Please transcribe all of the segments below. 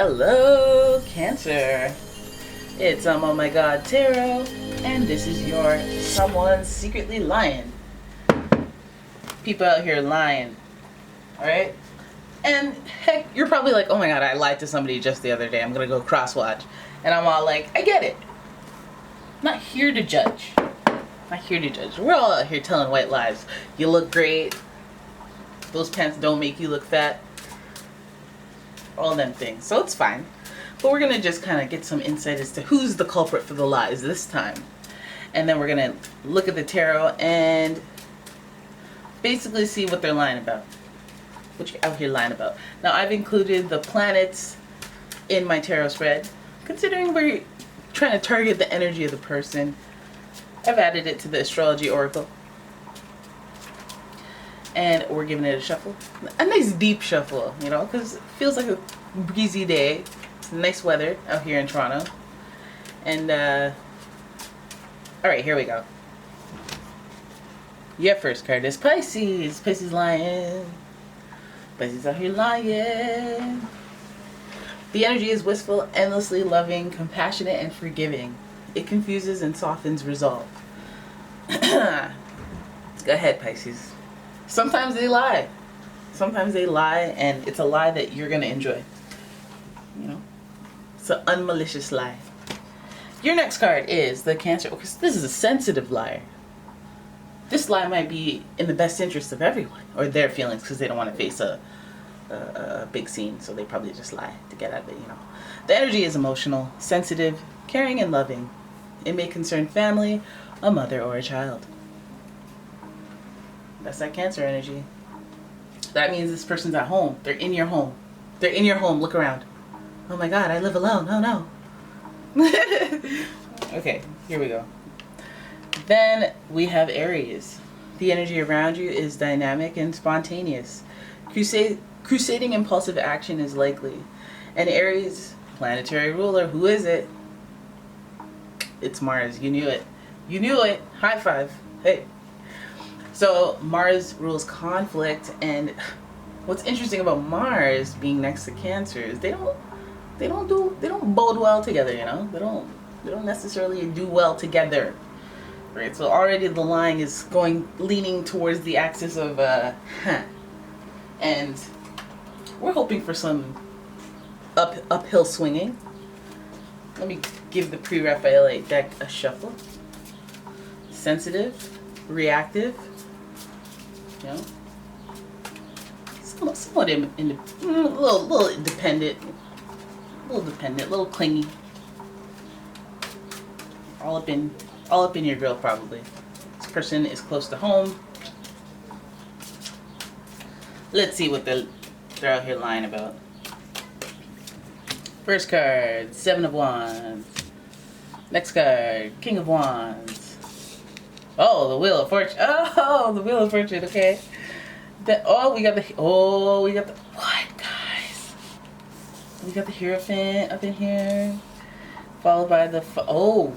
Hello, Cancer. It's Oh My God Tarot, and this is your someone secretly lying. People out here lying, alright? And heck, you're probably like, oh my god, I lied to somebody just the other day. I'm gonna go cross-watch. And I'm all like, I get it. I'm not here to judge. Not here to judge. We're all out here telling white lies. You look great. Those pants don't make you look fat. All them things. So it's fine. But we're going to just kind of get some insight as to who's the culprit for the lies this time. And then we're going to look at the tarot and basically see what they're lying about. What you're out here lying about. Now, I've included the planets in my tarot spread. Considering we're trying to target the energy of the person, I've added it to the astrology oracle. And we're giving it a shuffle. A nice deep shuffle, you know, because it feels like a breezy day. It's nice weather out here in Toronto. And, alright, here we go. Your first card is Pisces. Pisces lying. Pisces out here lying. The energy is wistful, endlessly loving, compassionate, and forgiving. It confuses and softens resolve. Go ahead, Pisces. Sometimes they lie. Sometimes they lie, and it's a lie that you're going to enjoy. You know? It's an unmalicious lie. Your next card is the Cancer. Because this is a sensitive liar. This lie might be in the best interest of everyone, or their feelings, because they don't want to face a big scene, so they probably just lie to get out of it, you know. The energy is emotional, sensitive, caring, and loving. It may concern family, a mother, or a child. That's that Cancer energy. That means this person's at home. They're in your home. They're in your home. Look around. Oh my god, I live alone. Oh no. Okay, here we go. Then we have Aries. The energy around you is dynamic and spontaneous. Crusading impulsive action is likely. And Aries, planetary ruler, who is it? It's Mars. You knew it. You knew it. High five. Hey. So Mars rules conflict, and what's interesting about Mars being next to Cancer is they don't bode well together, you know? They don't necessarily do well together. Right? So already the lying is leaning towards the axis of and we're hoping for some uphill swinging. Let me give the pre-Raphaelite deck a shuffle. Sensitive, reactive, you know, somewhat a little independent, a little clingy. All up in your grill probably. This person is close to home. Let's see what they're out here lying about. First card, Seven of Wands. Next card, King of Wands. Oh, the Wheel of Fortune. Oh, the Wheel of Fortune. Okay. We got the what, guys? We got the Hierophant up in here, followed by the Five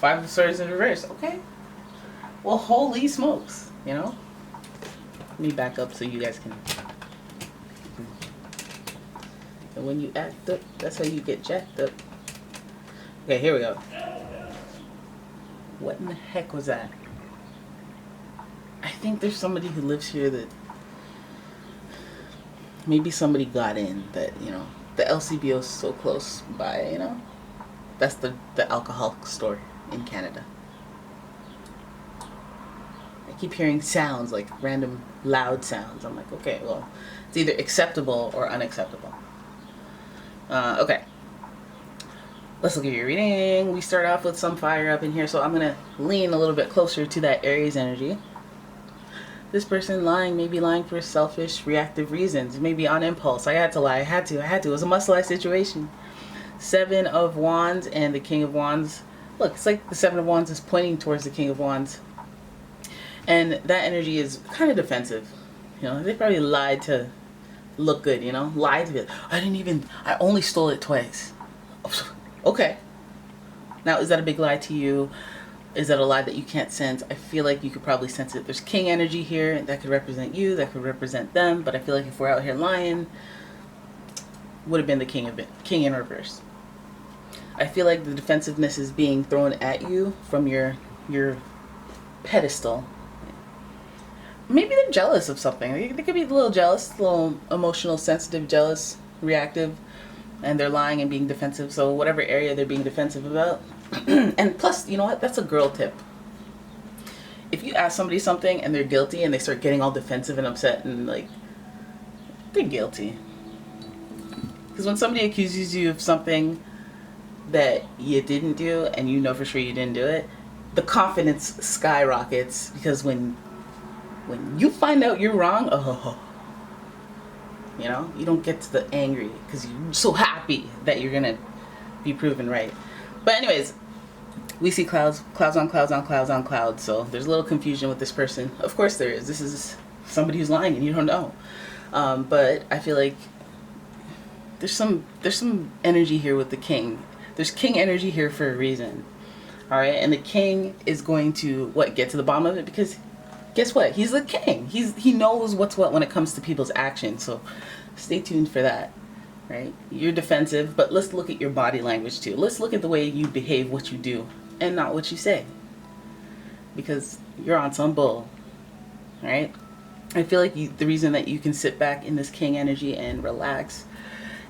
of Swords in reverse. Okay. Well, holy smokes, you know. Let me back up so you guys can. And when you act up, that's how you get jacked up. Okay, here we go. What in the heck was that? I think there's somebody who lives here that maybe somebody got in that, you know, the LCBO is so close by, you know. That's the alcohol store in Canada. I keep hearing sounds, like random loud sounds. I'm like, okay, well, it's either acceptable or unacceptable. Okay. Let's look at your reading. We start off with some fire up in here, so I'm going to lean a little bit closer to that Aries energy. This person may be lying for selfish, reactive reasons. Maybe on impulse. I had to lie. I had to. It was a must-lie situation. Seven of Wands and the King of Wands. Look, it's like the Seven of Wands is pointing towards the King of Wands. And that energy is kind of defensive. You know, they probably lied to look good, you know? Lied to it. I only stole it twice. Okay. Now, is that a big lie to you? Is that a lie that you can't sense? I feel like you could probably sense it. There's King energy here. That could represent you. That could represent them. But I feel like if we're out here lying, would have been the king in reverse. I feel like the defensiveness is being thrown at you from your pedestal. Maybe they're jealous of something. They could be a little jealous, a little emotional, sensitive, jealous, reactive, and they're lying and being defensive. So whatever area they're being defensive about. And plus, you know what? That's a girl tip. If you ask somebody something and they're guilty and they start getting all defensive and upset and like, they're guilty. Because when somebody accuses you of something that you didn't do and you know for sure you didn't do it, the confidence skyrockets, because when you find out you're wrong, you know, you don't get to the angry because you're so happy that you're gonna be proven right. But anyways, we see clouds on clouds on clouds on clouds, so there's a little confusion with this person. Of course there is. This is somebody who's lying and you don't know. But I feel like there's some energy here with the king. There's king energy here for a reason. All right, and the king is going to get to the bottom of it, because guess what? He's the king. He knows what's what when it comes to people's actions. So stay tuned for that. Right? You're defensive, but let's look at your body language too. Let's look at the way you behave, what you do, and not what you say. Because you're on some bull. Right? I feel like the reason that you can sit back in this king energy and relax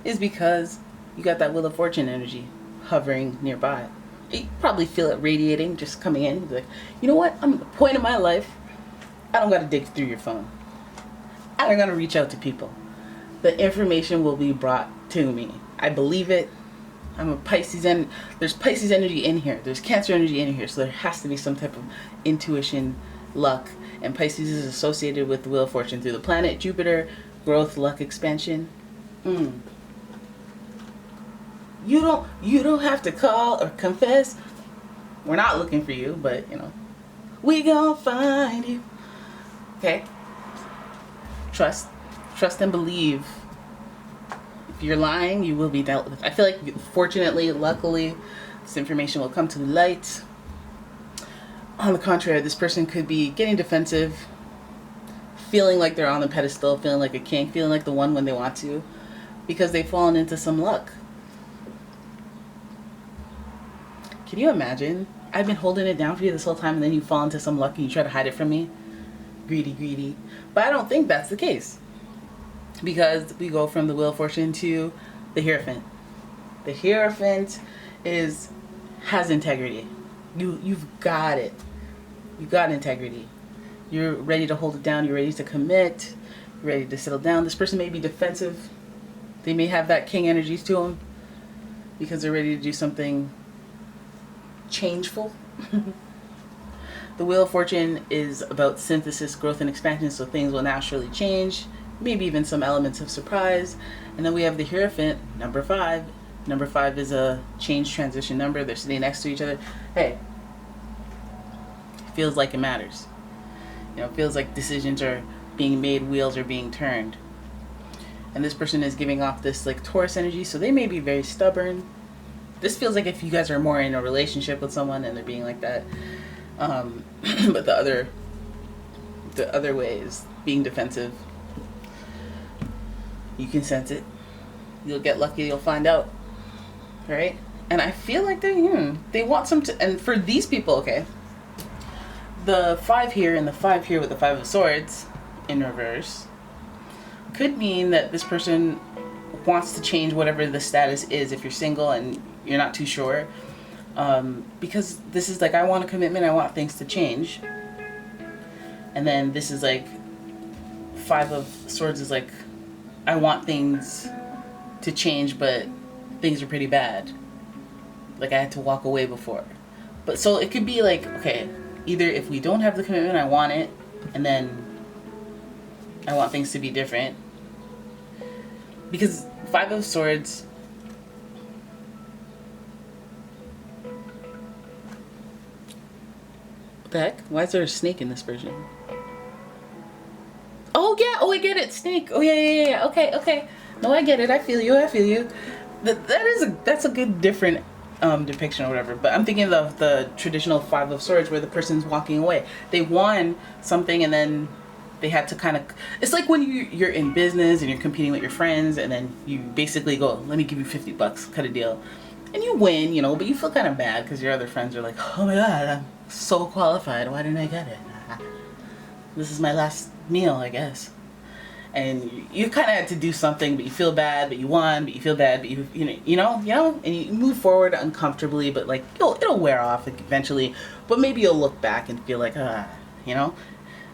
is because you got that Wheel of Fortune energy hovering nearby. You probably feel it radiating, just coming in. You'd be like, you know what? I'm at the point in my life, I don't got to dig through your phone. I don't got to reach out to people. The information will be brought to me. I believe it. I'm a Pisces, and there's Pisces energy in here. There's Cancer energy in here. So there has to be some type of intuition, luck. And Pisces is associated with the Wheel of Fortune through the planet Jupiter, growth, luck, expansion. You don't have to call or confess. We're not looking for you, but you know, we gonna find you. Okay? Trust and believe. If you're lying, you will be dealt with. I feel like, fortunately, luckily, this information will come to the light. On the contrary, this person could be getting defensive, feeling like they're on the pedestal, feeling like a king, feeling like the one when they want to, because they've fallen into some luck. Can you imagine? I've been holding it down for you this whole time, and then you fall into some luck and you try to hide it from me? Greedy. But I don't think that's the case. Because we go from the Wheel of Fortune to the Hierophant. The Hierophant has integrity. You've got it. You've got integrity. You're ready to hold it down. You're ready to commit. You're ready to settle down. This person may be defensive. They may have that king energies to them because they're ready to do something changeful. The Wheel of Fortune is about synthesis, growth, and expansion, so things will naturally change. Maybe even some elements of surprise. And then we have the Hierophant, number 5. Number 5 is a change transition number. They're sitting next to each other. Hey, it feels like it matters. You know, it feels like decisions are being made, wheels are being turned. And this person is giving off this like Taurus energy, so they may be very stubborn. This feels like if you guys are more in a relationship with someone and they're being like that. But the other way is being defensive. You can sense it. You'll get lucky. You'll find out. Right? And I feel like they want some. And for these people, okay, the 5 here and the 5 here with the 5 of Swords in reverse could mean that this person wants to change whatever the status is. If you're single and you're not too sure, because this is like, I want a commitment. I want things to change. And then this is like 5 of Swords is like, I want things to change, but things are pretty bad. Like I had to walk away before. But so it could be like, okay, either if we don't have the commitment, I want it, and then I want things to be different. Because 5 of Swords, what the heck? Why is there a snake in this version? Oh yeah, oh I get it, snake. Oh yeah. Okay. No, I get it. I feel you. That's a good different depiction or whatever. But I'm thinking of the traditional 5 of Swords where the person's walking away. They won something and then they had to kind of, it's like when you're in business and you're competing with your friends, and then you basically go, let me give you $50 kind of deal, and you win, you know, but you feel kind of bad because your other friends are like, oh my god, I'm so qualified, why didn't I get it? This is my last meal, I guess. And you kind of had to do something, but you feel bad, but you won, but you feel bad, but you know, and you move forward uncomfortably, but like it'll wear off eventually, but maybe you'll look back and feel like, you know.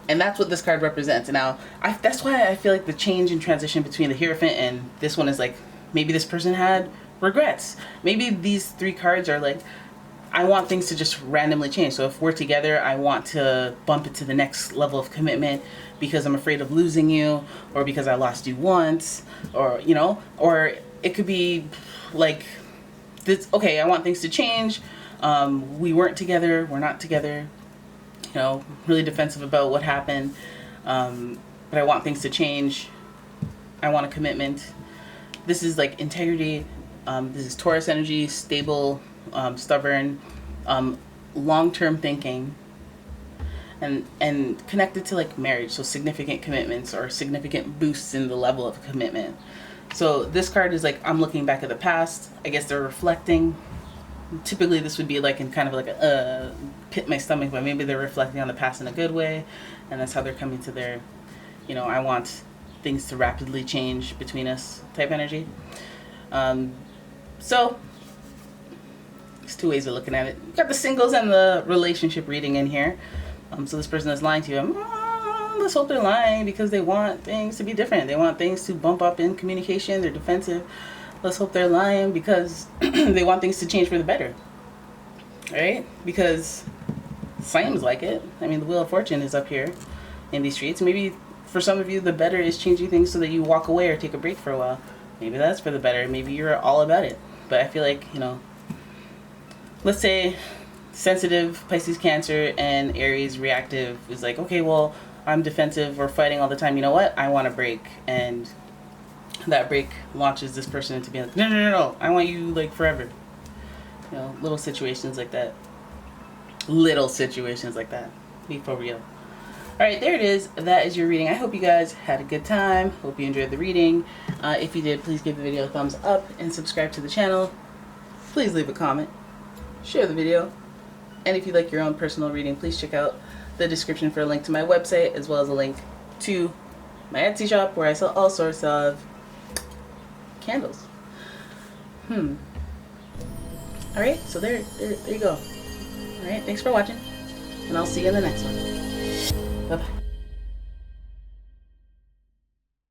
And that's what this card represents. And now, that's why I feel like the change and transition between the Hierophant and this one is like, maybe this person had regrets. Maybe these 3 cards are like, I want things to just randomly change. So if we're together, I want to bump it to the next level of commitment because I'm afraid of losing you, or because I lost you once, or, you know, or it could be like, this, okay, I want things to change. We weren't together, we're not together. You know, really defensive about what happened, but I want things to change. I want a commitment. This is like integrity. This is Taurus energy, stable, stubborn, long-term thinking, and connected to like marriage, so significant commitments or significant boosts in the level of commitment. So this card is like, I'm looking back at the past. I guess they're reflecting. Typically this would be like in kind of like a pit in my stomach, but maybe they're reflecting on the past in a good way, and that's how they're coming to their, you know, I want things to rapidly change between us type energy. So there's 2 ways of looking at it. You got the singles and the relationship reading in here. So this person is lying to you. Let's hope they're lying because they want things to be different. They want things to bump up in communication. They're defensive. Let's hope they're lying because they want things to change for the better, right? Because seems like it. I mean, the Wheel of Fortune is up here in these streets. Maybe for some of you, the better is changing things so that you walk away or take a break for a while. Maybe that's for the better. Maybe you're all about it. But I feel like, you know, let's say sensitive, Pisces, Cancer, and Aries, reactive is like, okay, well, I'm defensive or fighting all the time. You know what? I want a break. And that break launches this person into being like, no, I want you like forever. You know, little situations like that. Be for real. Alright, there it is. That is your reading. I hope you guys had a good time. Hope you enjoyed the reading. If you did, please give the video a thumbs up and subscribe to the channel. Please leave a comment. Share the video. And if you'd like your own personal reading, please check out the description for a link to my website, as well as a link to my Etsy shop where I sell all sorts of candles. Alright, so there you go. Alright, thanks for watching, and I'll see you in the next one.